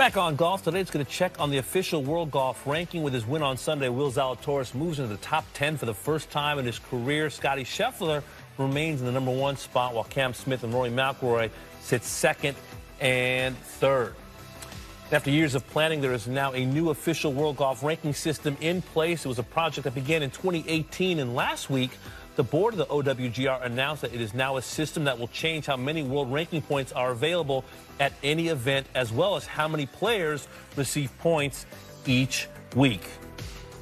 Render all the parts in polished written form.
Back on golf today, it's going to check on the official world golf ranking. With his win on Sunday, Will Zalatoris moves into the top 10 for the first time in his career. Scottie Scheffler remains in the number 1 spot, while Cam Smith and Rory McIlroy sit second and third. After years of planning, there is now a new official world golf ranking system in place. It was a project that began in 2018, and last week, the board of the OWGR announced that it is now a system that will change how many world ranking points are available at any event, as well as how many players receive points each week.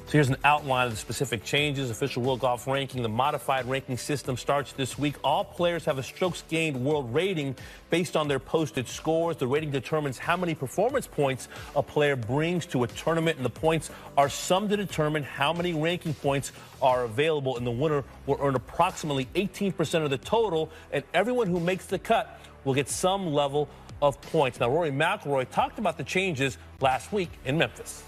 So here's an outline of the specific changes. Official world golf ranking, the modified ranking system starts this week. All players have a strokes gained world rating based on their posted scores. The rating determines how many performance points a player brings to a tournament, and the points are summed to determine how many ranking points are available, and the winner will earn approximately 18% of the total, and everyone who makes the cut will get some level of points. Now, Rory McIlroy talked about the changes last week in Memphis.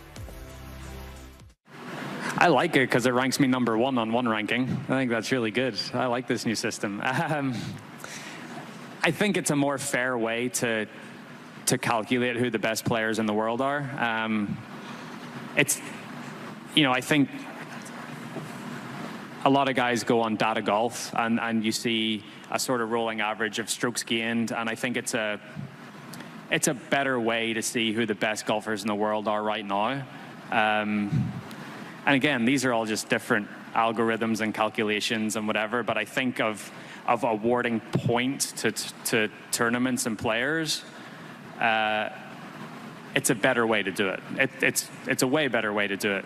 I like it because it ranks me number 1 on one ranking. I think that's really good. I like this new system. I think it's a more fair way to calculate who the best players in the world are. I think a lot of guys go on data golf and you see a sort of rolling average of strokes gained, and I think it's a better way to see who the best golfers in the world are right now. And again, these are all just different algorithms and calculations and whatever, but I think of awarding points to tournaments and players, it's a better way to do it. It's a way better way to do it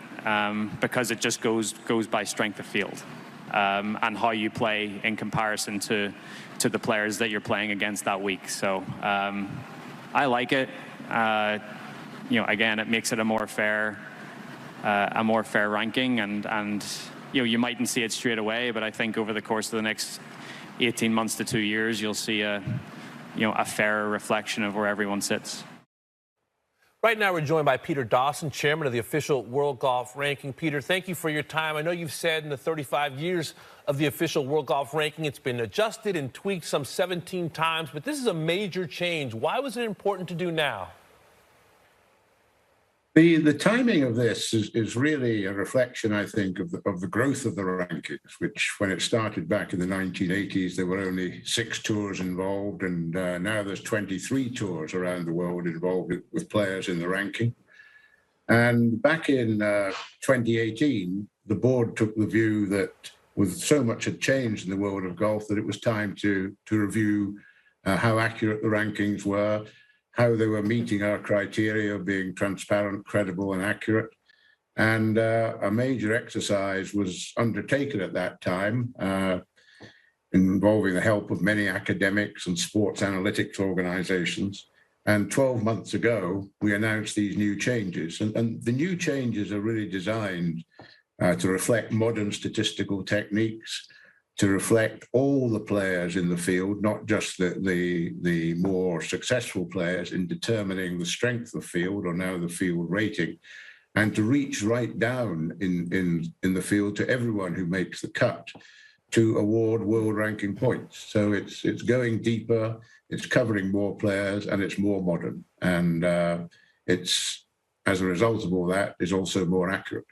because it just goes by strength of field and how you play in comparison to the players that you're playing against that week. So I like it. Again, it makes it a more fair ranking, and you mightn't see it straight away, but I think over the course of the next 18 months to 2 years, you'll see a fairer reflection of where everyone sits. Right now, we're joined by Peter Dawson, chairman of the official world golf ranking. Peter, thank you for your time. I know you've said in the 35 years of the official world golf ranking, it's been adjusted and tweaked some 17 times, but this is a major change. Why was it important to do now? The timing of this is really a reflection, I think, of the growth of the rankings, which when it started back in the 1980s, there were only 6 tours involved, and now there's 23 tours around the world involved with players in the ranking. And back in 2018, the board took the view that with so much had changed in the world of golf that it was time to review how accurate the rankings were, how they were meeting our criteria of being transparent, credible, and accurate. And a major exercise was undertaken at that time, involving the help of many academics and sports analytics organizations. And 12 months ago, we announced these new changes. And the new changes are really designed to reflect modern statistical techniques, to reflect all the players in the field, not just the more successful players in determining the strength of the field or now the field rating, and to reach right down in the field to everyone who makes the cut to award world ranking points. So it's going deeper, it's covering more players, and it's more modern. And it's, as a result of all that, is also more accurate.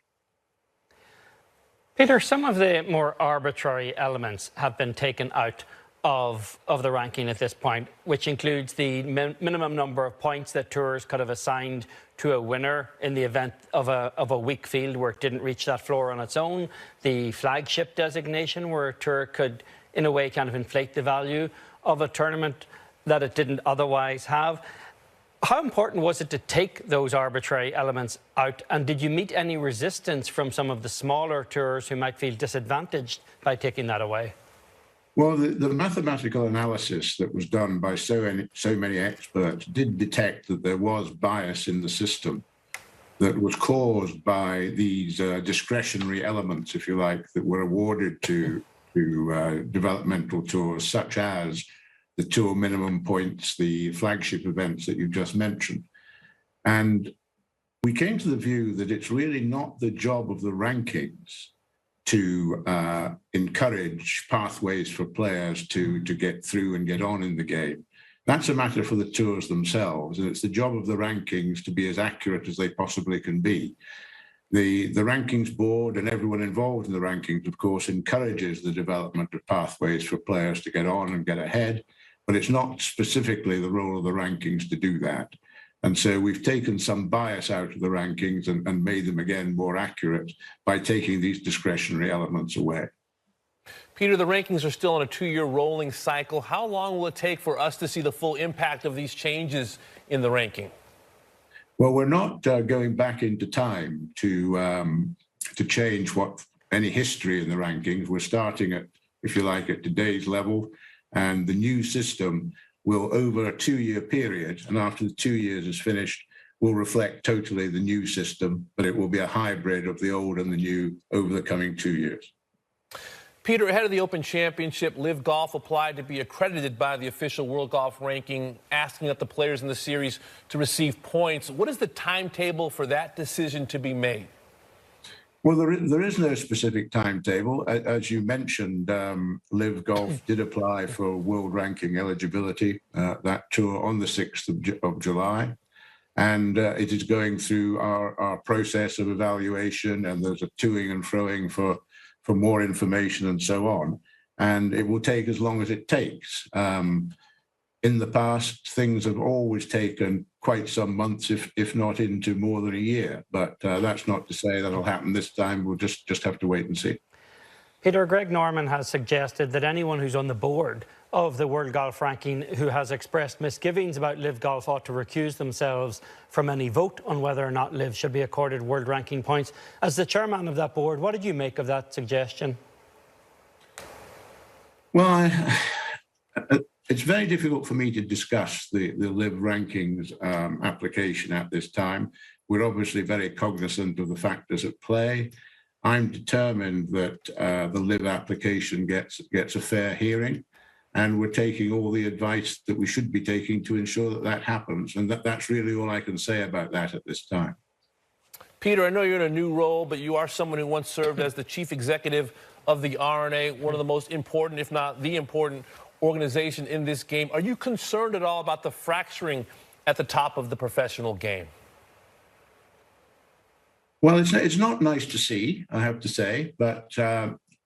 Peter, some of the more arbitrary elements have been taken out of the ranking at this point, which includes the minimum number of points that tours could have assigned to a winner in the event of a weak field where it didn't reach that floor on its own, the flagship designation where a tour could, in a way, kind of inflate the value of a tournament that it didn't otherwise have. How important was it to take those arbitrary elements out, and did you meet any resistance from some of the smaller tours who might feel disadvantaged by taking that away? Well, the mathematical analysis that was done by so many experts did detect that there was bias in the system that was caused by these discretionary elements, if you like, that were awarded to developmental tours, such as the tour minimum points, the flagship events that you just mentioned. And we came to the view that it's really not the job of the rankings to encourage pathways for players to get through and get on in the game. That's a matter for the tours themselves, and it's the job of the rankings to be as accurate as they possibly can be. The rankings board and everyone involved in the rankings, of course, encourages the development of pathways for players to get on and get ahead, but it's not specifically the role of the rankings to do that. And so we've taken some bias out of the rankings and made them again more accurate by taking these discretionary elements away. Peter, the rankings are still on a 2-year rolling cycle. How long will it take for us to see the full impact of these changes in the ranking? Well, we're not going back into time to change any history in the rankings. We're starting at, if you like, at today's level, and the new system will, over a 2-year period, and after the 2 years is finished, will reflect totally the new system, but it will be a hybrid of the old and the new over the coming 2 years. Peter, ahead of the Open Championship, Live Golf applied to be accredited by the official World Golf Ranking, asking that the players in the series to receive points. What is the timetable for that decision to be made? Well, there is no specific timetable. As you mentioned, Live Golf did apply for world ranking eligibility, that tour on the 6th of July. And it is going through our process of evaluation, and there's a toing and froing for more information and so on. And it will take as long as it takes. In the past, things have always taken quite some months, if not into more than a year. But that's not to say that'll happen this time. We'll just have to wait and see. Peter, Greg Norman has suggested that anyone who's on the board of the World Golf Ranking who has expressed misgivings about Live Golf ought to recuse themselves from any vote on whether or not Live should be accorded World Ranking points. As the chairman of that board, what did you make of that suggestion? Well, it's very difficult for me to discuss the Live Rankings application at this time. We're obviously very cognizant of the factors at play. I'm determined that the Live application gets a fair hearing, and we're taking all the advice that we should be taking to ensure that that happens. And that's really all I can say about that at this time. Peter, I know you're in a new role, but you are someone who once served as the chief executive of the R&A, one of the most important, if not the important, organization in this game. Are you concerned at all about the fracturing at the top of the professional game? Well, it's not nice to see, I have to say, but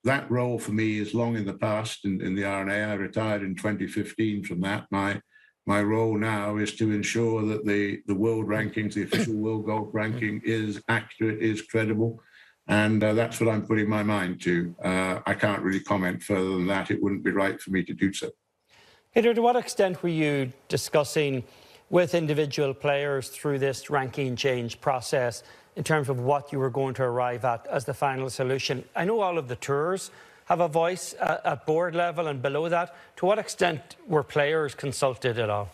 that role for me is long in the past in the R&A. I retired in 2015 from that. My role now is to ensure that the world rankings, the official World Golf Ranking, is accurate, is credible, and that's what I'm putting my mind to. I can't really comment further than that. It wouldn't be right for me to do so. Peter, to what extent were you discussing with individual players through this ranking change process in terms of what you were going to arrive at as the final solution? I know all of the tours have a voice at board level and below that. To what extent were players consulted at all?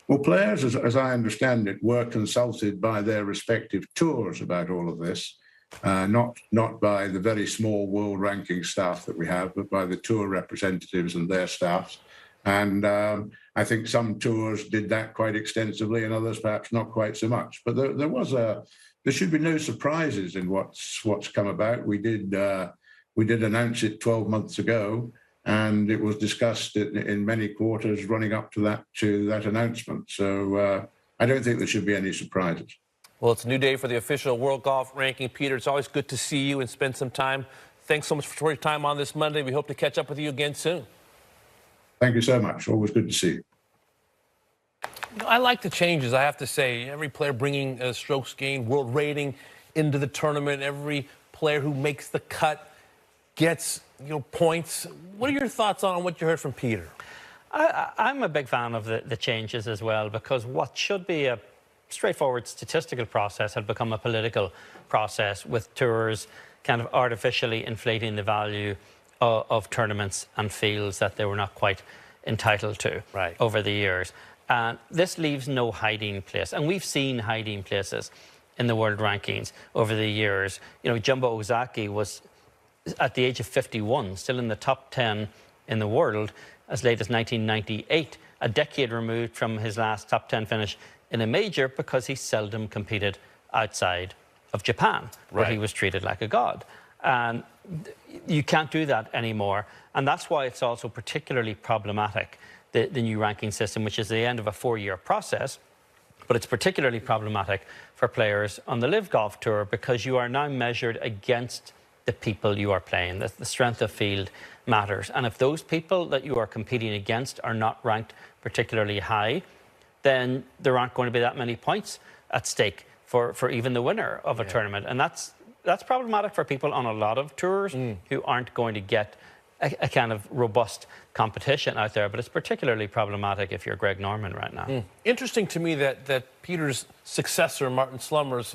Well, players, as I understand it, were consulted by their respective tours about all of this, not by the very small world ranking staff that we have, but by the tour representatives and their staffs. And I think some tours did that quite extensively, and others perhaps not quite so much. But there should be no surprises in what's come about. We did announce it 12 months ago, and it was discussed in many quarters running up to that announcement. So I don't think there should be any surprises. Well, it's a new day for the official World Golf Ranking. Peter, it's always good to see you and spend some time. Thanks so much for your time on this Monday. We hope to catch up with you again soon. Thank you so much. Always good to see you. I like the changes, I have to say. Every player bringing a strokes gained world rating into the tournament. Every player who makes the cut gets points. What are your thoughts on what you heard from Peter? I'm a big fan of the changes as well, because what should be a straightforward statistical process had become a political process, with tours kind of artificially inflating the value of tournaments and fields that they were not quite entitled to over the years. And this leaves no hiding place. And we've seen hiding places in the world rankings over the years. Jumbo Ozaki was, at the age of 51, still in the top 10 in the world as late as 1998, a decade removed from his last top 10 finish in a major, because he seldom competed outside of Japan, where he was treated like a god. And you can't do that anymore. And that's why it's also particularly problematic, the new ranking system, which is the end of a 4-year process. But it's particularly problematic for players on the Live Golf Tour because you are now measured against the people you are playing. The strength of field matters. And if those people that you are competing against are not ranked particularly high, then there aren't going to be that many points at stake for even the winner of a tournament. And that's problematic for people on a lot of tours who aren't going to get a kind of robust competition out there. But it's particularly problematic if you're Greg Norman right now. Interesting to me that Peter's successor, Martin Slumbers,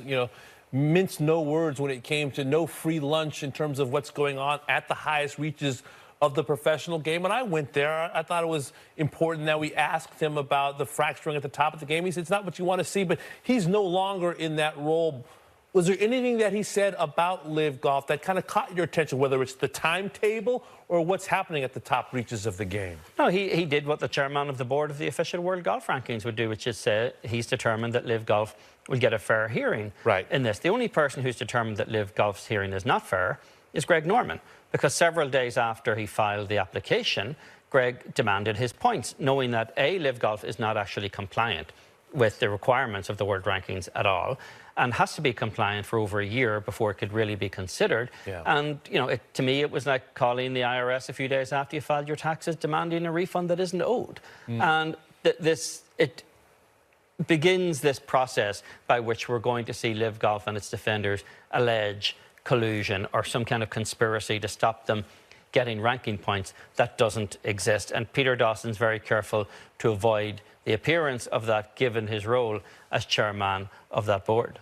minced no words when it came to no free lunch in terms of what's going on at the highest reaches of the professional game. When I went there, I thought it was important that we asked him about the fracturing at the top of the game. He said, it's not what you want to see, but he's no longer in that role. Was there anything that he said about Live Golf that kind of caught your attention, whether it's the timetable or what's happening at the top reaches of the game? No, he did what the chairman of the board of the official World Golf Rankings would do, which is say he's determined that Live Golf will get a fair hearing in this. The only person who's determined that Live Golf's hearing is not fair is Greg Norman, because several days after he filed the application, Greg demanded his points, knowing that A, Live Golf is not actually compliant with the requirements of the World Rankings at all, and has to be compliant for over a year before it could really be considered. And, to me, it was like calling the IRS a few days after you filed your taxes, demanding a refund that isn't owed. And it begins this process by which we're going to see Live Golf and its defenders allege collusion or some kind of conspiracy to stop them getting ranking points. That doesn't exist. And Peter Dawson's very careful to avoid the appearance of that, given his role as chairman of that board.